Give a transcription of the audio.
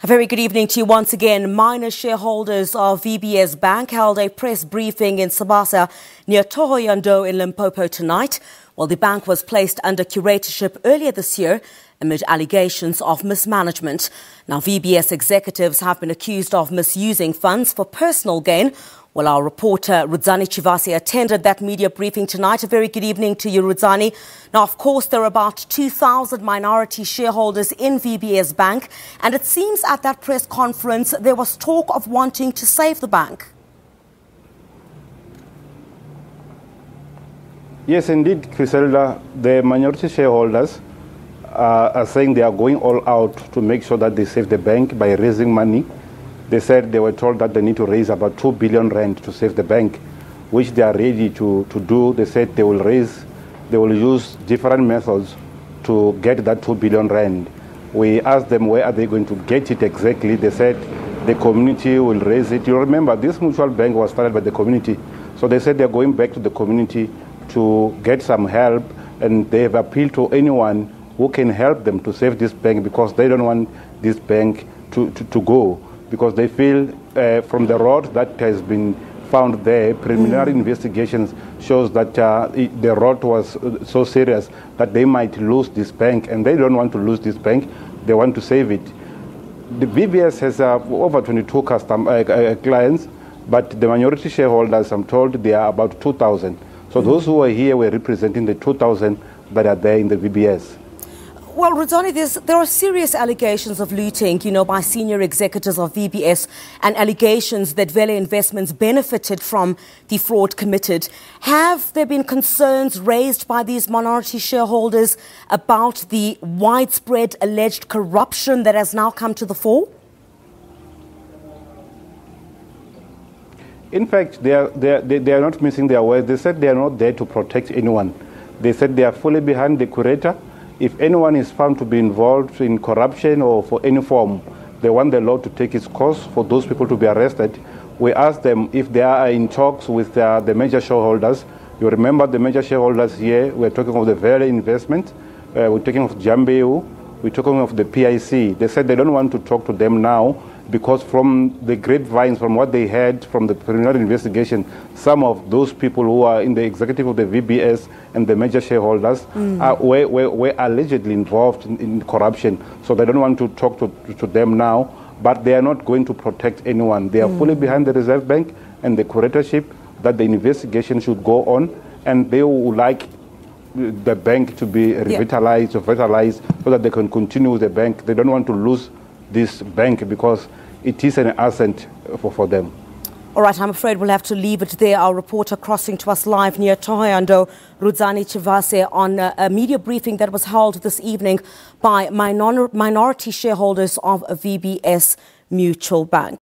A very good evening to you once again. Minor shareholders of VBS Bank held a press briefing in SABC near Thohoyandou in Limpopo tonight. Well, the bank was placed under curatorship earlier this year amid allegations of mismanagement. Now, VBS executives have been accused of misusing funds for personal gain. Well, our reporter Rudzani Chivase attended that media briefing tonight. A very good evening to you, Rudzani. Now, of course, there are about 2,000 minority shareholders in VBS Bank, and it seems at that press conference there was talk of wanting to save the bank. Yes, indeed, Griselda, the minority shareholders are saying they are going all out to make sure that they save the bank by raising money. They said they were told that they need to raise about 2 billion rand to save the bank, which they are ready to do. They said they will use different methods to get that 2 billion rand. We asked them where are they going to get it exactly. They said the community will raise it. You remember, this mutual bank was started by the community. So they said they're going back to the community to get some help, and they have appealed to anyone who can help them to save this bank because they don't want this bank to go. Because they feel from the road that has been found there, preliminary investigations shows that the road was so serious that they might lose this bank, and they don't want to lose this bank. They want to save it. The VBS has over 22 clients, but the minority shareholders, I'm told, they are about 2,000. So those who are here were representing the 2,000 that are there in the VBS. Well, Rudzani, there are serious allegations of looting, by senior executives of VBS, and allegations that Vele Investments benefited from the fraud committed. Have there been concerns raised by these minority shareholders about the widespread alleged corruption that has now come to the fore? In fact, they are not missing their words. They said they are not there to protect anyone. They said they are fully behind the curator. If anyone is found to be involved in corruption or for any form, they want the law to take its course for those people to be arrested. We asked them if they are in talks with the major shareholders. You remember the major shareholders here, we're talking of the Vele Investment, we're talking of Jambeu, we're talking of the PIC. They said they don't want to talk to them now because from the grapevines, from what they heard from the preliminary investigation, some of those people who are in the executive of the VBS and the major shareholders were allegedly involved in corruption. So they don't want to talk to them now, but they are not going to protect anyone. They are fully behind the Reserve Bank and the curatorship that the investigation should go on, and they would like the bank to be revitalized or vitalized so that they can continue with the bank. They don't want to lose this bank because it is an asset for them. All right, I'm afraid we'll have to leave it there. Our reporter crossing to us live near Thohoyandou, Rudzani Chivase, on a media briefing that was held this evening by minority shareholders of VBS Mutual Bank.